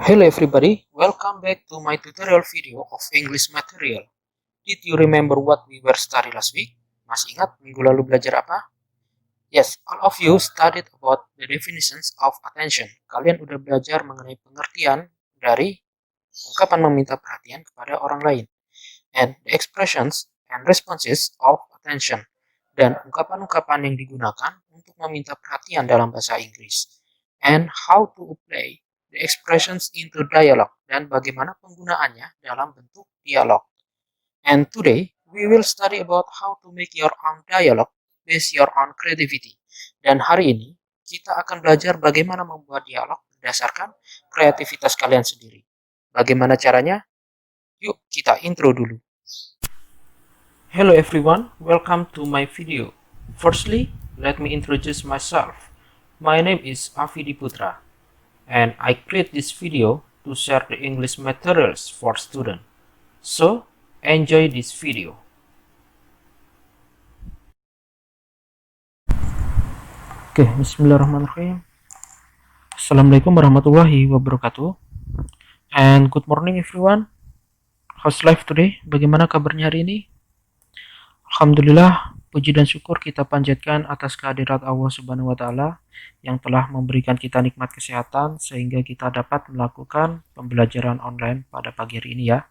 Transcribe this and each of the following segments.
Hello everybody, welcome back to my tutorial video of English material. Did you remember what we were studying last week? Masih ingat minggu lalu belajar apa? Yes, all of you studied about the definitions of attention. Kalian udah belajar mengenai pengertian dari ungkapan meminta perhatian kepada orang lain. And the expressions and responses of attention. Dan ungkapan-ungkapan yang digunakan untuk meminta perhatian dalam bahasa Inggris. And how to apply the expressions into dialogue dan bagaimana penggunaannya dalam bentuk dialog. And today we will study about how to make your own dialogue based your own creativity. Dan hari ini kita akan belajar bagaimana membuat dialog berdasarkan kreativitas kalian sendiri. Bagaimana caranya? Yuk kita intro dulu. Hello everyone, welcome to my video. Firstly, let me introduce myself. My name is Afidi Putra, and I create this video to share the English materials for students. So, enjoy this video. Oke, bismillahirrahmanirrahim. Assalamualaikum warahmatullahi wabarakatuh. And good morning everyone. How's life today? Bagaimana kabarnya hari ini? Alhamdulillah, puji dan syukur kita panjatkan atas kehadirat Allah Subhanahu wa Ta'ala yang telah memberikan kita nikmat kesehatan sehingga kita dapat melakukan pembelajaran online pada pagi hari ini ya.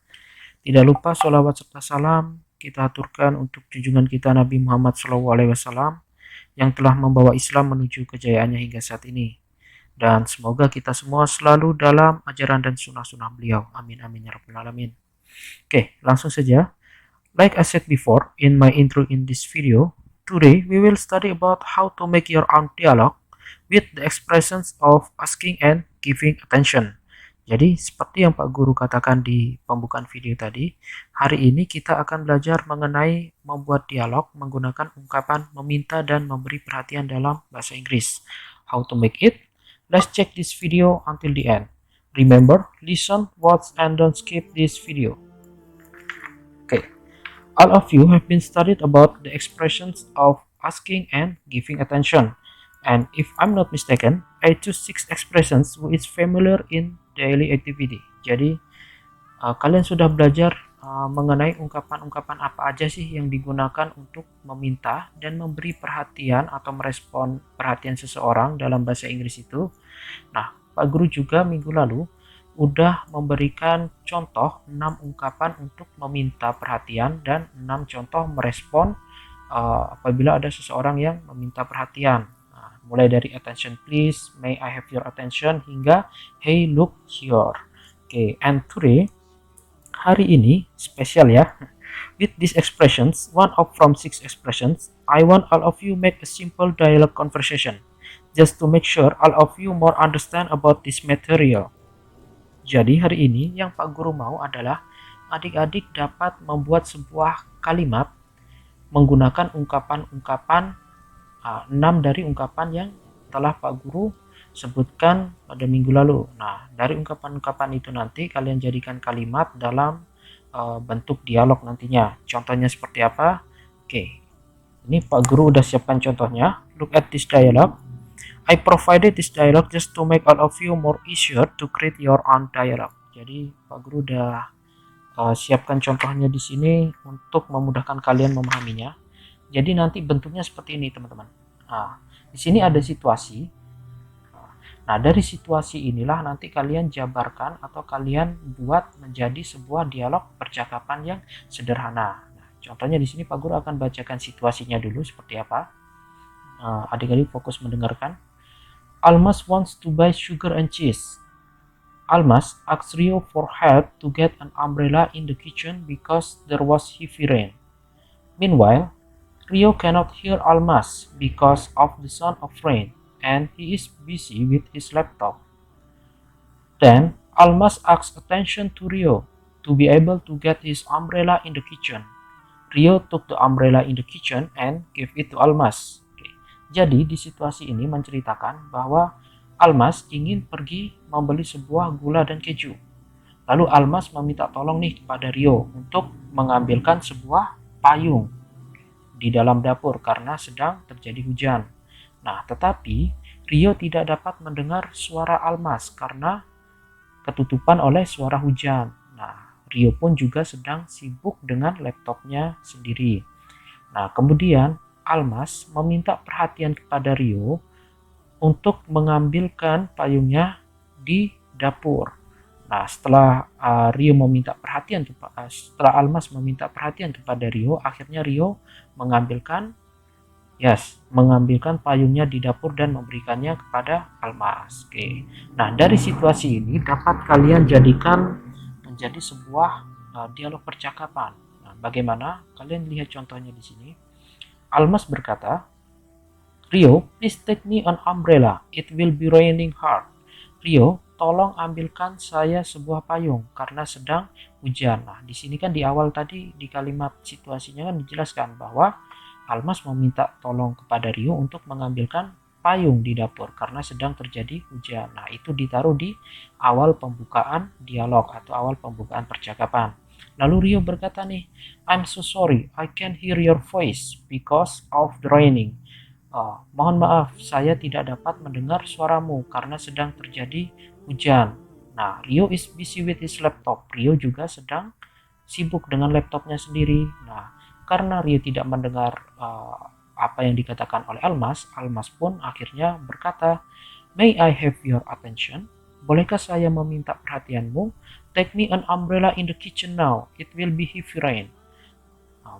Tidak lupa sholawat serta salam kita aturkan untuk junjungan kita Nabi Muhammad SAW yang telah membawa Islam menuju kejayaannya hingga saat ini. Dan semoga kita semua selalu dalam ajaran dan sunnah-sunnah beliau. Amin amin ya rabbal alamin. Oke, langsung saja. Like I said before in my intro in this video, today we will study about how to make your own dialogue with the expressions of asking and giving attention. Jadi seperti yang Pak Guru katakan di pembukaan video tadi, hari ini kita akan belajar mengenai membuat dialog menggunakan ungkapan meminta dan memberi perhatian dalam bahasa Inggris. How to make it? Let's check this video until the end. Remember, listen, watch, and don't skip this video. Okay. All of you have been studied about the expressions of asking and giving attention. And if I'm not mistaken, I choose 6 expressions which is familiar in daily activity. Jadi, kalian sudah belajar mengenai ungkapan-ungkapan apa aja sih yang digunakan untuk meminta dan memberi perhatian atau merespon perhatian seseorang dalam bahasa Inggris itu. Nah, Pak Guru juga minggu lalu udah memberikan contoh 6 ungkapan untuk meminta perhatian dan 6 contoh merespon apabila ada seseorang yang meminta perhatian. Nah, mulai dari attention please, may I have your attention, hingga hey look here. Oke, and today, hari ini spesial ya. With these expressions, one of from 6 expressions, I want all of you make a simple dialogue conversation, just to make sure all of you more understand about this material. Jadi hari ini yang Pak Guru mau adalah adik-adik dapat membuat sebuah kalimat menggunakan ungkapan-ungkapan 6 dari ungkapan yang telah Pak Guru sebutkan pada minggu lalu. Nah, dari ungkapan-ungkapan itu nanti kalian jadikan kalimat dalam bentuk dialog nantinya. Contohnya seperti apa? Oke, ini Pak Guru udah siapkan contohnya. Look at this dialogue. I provided this dialogue just to make all of you more easier to create your own dialogue. Jadi Pak Guru udah siapkan contohnya di sini untuk memudahkan kalian memahaminya. Jadi nanti bentuknya seperti ini teman-teman. Nah, di sini ada situasi. Nah, dari situasi inilah nanti kalian jabarkan atau kalian buat menjadi sebuah dialog percakapan yang sederhana. Nah, contohnya di sini Pak Guru akan bacakan situasinya dulu seperti apa. Adik-adik fokus mendengarkan. Almas wants to buy sugar and cheese. Almas asks Rio for help to get an umbrella in the kitchen because there was heavy rain. Meanwhile, Rio cannot hear Almas because of the sound of rain and he is busy with his laptop. Then, Almas asks attention to Rio to be able to get his umbrella in the kitchen. Rio took the umbrella in the kitchen and gave it to Almas. Jadi di situasi ini menceritakan bahwa Almas ingin pergi membeli sebuah gula dan keju. Lalu Almas meminta tolong nih kepada Rio untuk mengambilkan sebuah payung di dalam dapur karena sedang terjadi hujan. Nah, tetapi Rio tidak dapat mendengar suara Almas karena ketutupan oleh suara hujan. Nah, Rio pun juga sedang sibuk dengan laptopnya sendiri. Nah, kemudian Almas meminta perhatian kepada Rio untuk mengambilkan payungnya di dapur. Nah, setelah Rio meminta perhatian, setelah Almas meminta perhatian kepada Rio, akhirnya Rio mengambilkan mengambilkan payungnya di dapur dan memberikannya kepada Almas. Oke. Nah, dari situasi ini dapat kalian jadikan menjadi sebuah dialog percakapan. Nah, bagaimana? Kalian lihat contohnya di sini. Almas berkata, "Rio, please take me an umbrella. It will be raining hard." "Rio, tolong ambilkan saya sebuah payung karena sedang hujan." Nah, di sini kan di awal tadi di kalimat situasinya kan dijelaskan bahwa Almas meminta tolong kepada Rio untuk mengambilkan payung di dapur karena sedang terjadi hujan. Nah, itu ditaruh di awal pembukaan dialog atau awal pembukaan percakapan. Lalu Rio berkata nih, "I'm so sorry, I can't hear your voice because of the raining." Mohon maaf, saya tidak dapat mendengar suaramu karena sedang terjadi hujan. Nah, Rio is busy with his laptop. Rio juga sedang sibuk dengan laptopnya sendiri. Nah, karena Rio tidak mendengar apa yang dikatakan oleh Almas, Almas pun akhirnya berkata, "May I have your attention? Bolehkah saya meminta perhatianmu? Take me an umbrella in the kitchen now. It will be heavy rain."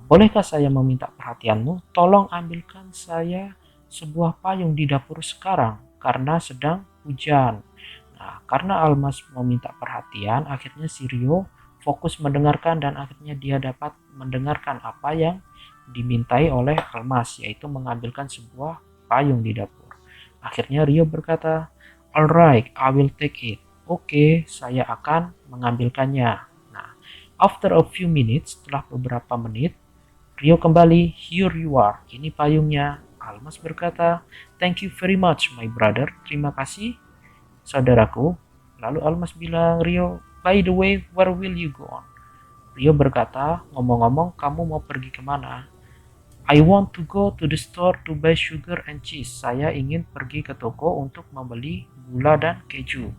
Bolehkah saya meminta perhatianmu? Tolong ambilkan saya sebuah payung di dapur sekarang karena sedang hujan. Nah, karena Almas meminta perhatian, akhirnya si Rio fokus mendengarkan dan akhirnya dia dapat mendengarkan apa yang dimintai oleh Almas, yaitu mengambilkan sebuah payung di dapur. Akhirnya Rio berkata, "Alright, I will take it." Oke, saya akan mengambilkannya. Nah, after a few minutes, setelah beberapa menit, Rio kembali, "Here you are." Ini payungnya. Almas berkata, "Thank you very much, my brother." Terima kasih, saudaraku. Lalu Almas bilang, "Rio, by the way, where will you go on?" Rio berkata, "Ngomong-ngomong, kamu mau pergi kemana?" "I want to go to the store to buy sugar and cheese." Saya ingin pergi ke toko untuk membeli gula dan keju.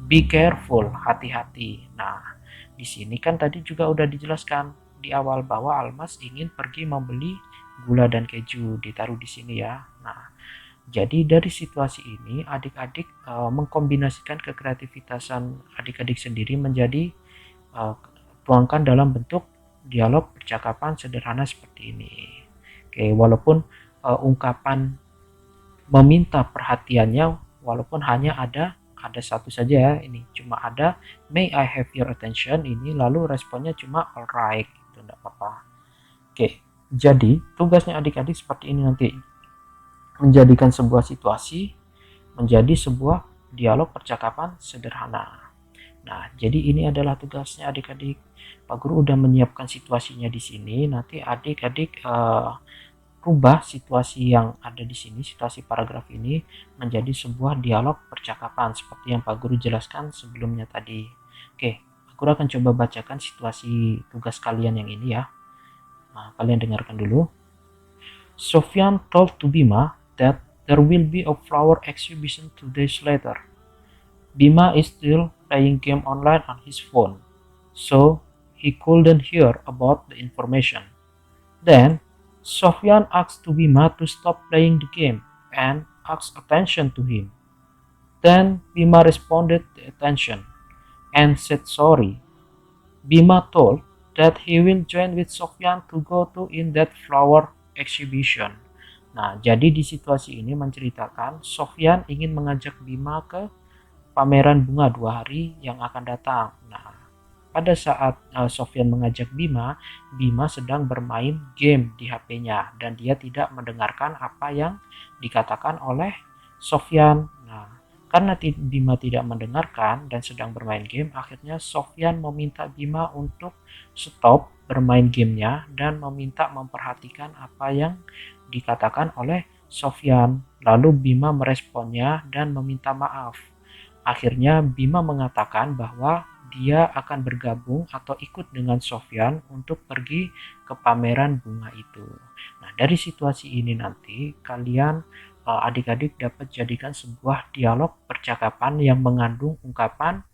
"Be careful, hati-hati." Nah, di sini kan tadi juga udah dijelaskan di awal bahwa Almas ingin pergi membeli gula dan keju, ditaruh di sini ya. Nah, jadi dari situasi ini adik-adik mengkombinasikan kekreativitasan adik-adik sendiri menjadi tuangkan dalam bentuk dialog percakapan sederhana seperti ini. Oke, walaupun ungkapan meminta perhatiannya walaupun hanya ada satu saja ya, ini cuma ada "May I have your attention" ini, lalu responnya cuma "alright" gitu, enggak apa-apa. Oke, jadi tugasnya adik-adik seperti ini nanti, menjadikan sebuah situasi menjadi sebuah dialog percakapan sederhana. Nah, jadi ini adalah tugasnya adik-adik. Pak Guru udah menyiapkan situasinya di sini. Nanti adik-adik rubah situasi yang ada di sini, situasi paragraf ini menjadi sebuah dialog percakapan seperti yang Pak Guru jelaskan sebelumnya tadi. Oke, Pak Guru akan coba bacakan situasi tugas kalian yang ini ya. Nah, kalian dengarkan dulu. Sofyan told to Bima that there will be a flower exhibition 2 days later. Bima is still playing game online on his phone, so he couldn't hear about the information. Then, Sofyan asked to Bima to stop playing the game and asked attention to him. Then Bima responded to attention and said sorry. Bima told that he will join with Sofyan to go to in that flower exhibition. Nah, jadi di situasi ini menceritakan Sofyan ingin mengajak Bima ke pameran bunga 2 hari yang akan datang. Nah, pada saat Sofyan mengajak Bima, Bima sedang bermain game di HP-nya dan dia tidak mendengarkan apa yang dikatakan oleh Sofyan. Nah, karena Bima tidak mendengarkan dan sedang bermain game, akhirnya Sofyan meminta Bima untuk stop bermain gamenya dan meminta memperhatikan apa yang dikatakan oleh Sofyan. Lalu Bima meresponnya dan meminta maaf. Akhirnya Bima mengatakan bahwa dia akan bergabung atau ikut dengan Sofyan untuk pergi ke pameran bunga itu. Nah, dari situasi ini nanti kalian adik-adik dapat jadikan sebuah dialog percakapan yang mengandung ungkapan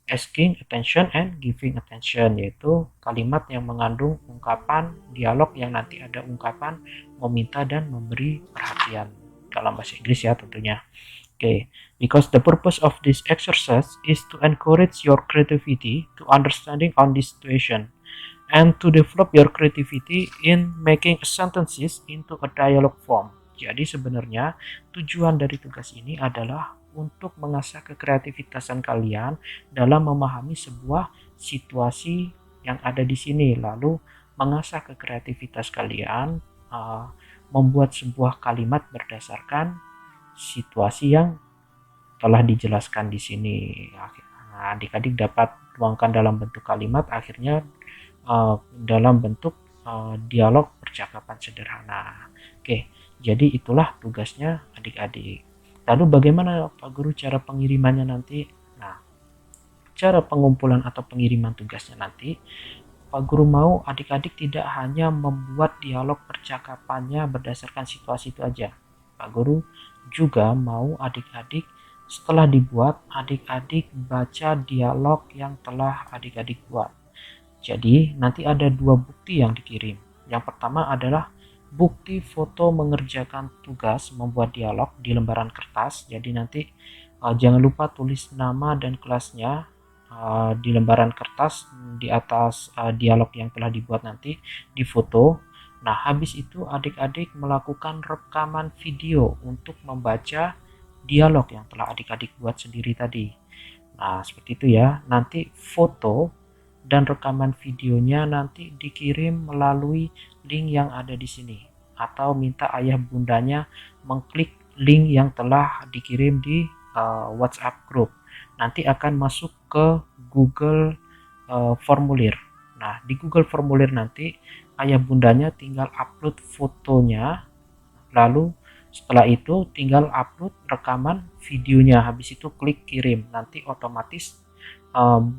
asking attention and giving attention, yaitu kalimat yang mengandung ungkapan dialog yang nanti ada ungkapan meminta dan memberi perhatian dalam bahasa Inggris ya tentunya. Okay, because the purpose of this exercise is to encourage your creativity to understanding on this situation and to develop your creativity in making sentences into a dialogue form. Jadi sebenarnya tujuan dari tugas ini adalah untuk mengasah kekreativitasan kalian dalam memahami sebuah situasi yang ada di sini, lalu mengasah kekreativitas kalian membuat sebuah kalimat berdasarkan situasi yang telah dijelaskan di sini. Nah, adik-adik dapat tuangkan dalam bentuk kalimat, akhirnya dalam bentuk dialog percakapan sederhana. Oke, jadi itulah tugasnya adik-adik. Lalu bagaimana Pak Guru cara pengirimannya nanti? Nah, cara pengumpulan atau pengiriman tugasnya nanti, Pak Guru mau adik-adik tidak hanya membuat dialog percakapannya berdasarkan situasi itu aja. Pak Guru juga mau adik-adik setelah dibuat, adik-adik baca dialog yang telah adik-adik buat. Jadi nanti ada dua bukti yang dikirim. Yang pertama adalah bukti foto mengerjakan tugas membuat dialog di lembaran kertas. Jadi nanti jangan lupa tulis nama dan kelasnya di lembaran kertas di atas dialog yang telah dibuat nanti di foto. Nah, habis itu adik-adik melakukan rekaman video untuk membaca dialog yang telah adik-adik buat sendiri tadi. Nah, seperti itu ya. Nanti foto dan rekaman videonya nanti dikirim melalui link yang ada di sini, atau minta ayah bundanya mengklik link yang telah dikirim di WhatsApp group. Nanti akan masuk ke Google formulir. Nah, di Google formulir nanti ayah bundanya tinggal upload fotonya, lalu setelah itu tinggal upload rekaman videonya, habis itu klik kirim. Nanti otomatis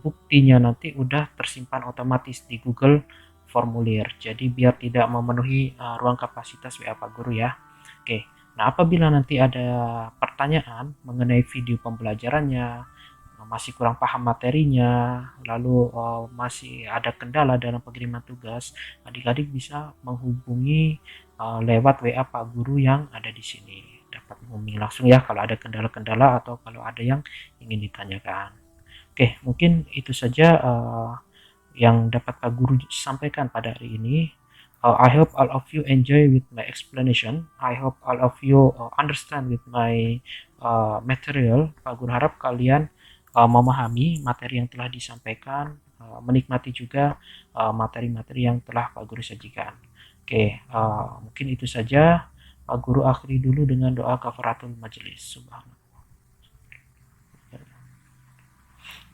buktinya nanti udah tersimpan otomatis di Google formulir. Jadi biar tidak memenuhi ruang kapasitas WA Pak Guru ya. Oke. Nah, apabila nanti ada pertanyaan mengenai video pembelajarannya, masih kurang paham materinya, lalu masih ada kendala dalam pengiriman tugas, adik-adik bisa menghubungi lewat WA Pak Guru yang ada di sini. Dapat menghubungi langsung ya kalau ada kendala-kendala atau kalau ada yang ingin ditanyakan. Oke, mungkin itu saja yang dapat Pak Guru sampaikan pada hari ini. I hope all of you enjoy with my explanation. I hope all of you understand with my material. Pak Guru harap kalian memahami materi yang telah disampaikan, menikmati juga materi-materi yang telah Pak Guru sajikan. Oke, mungkin itu saja. Pak Guru akhiri dulu dengan doa kafaratul majelis. Subhanallah.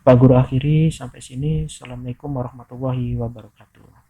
Pak Guru akhiri sampai sini. Assalamualaikum warahmatullahi wabarakatuh.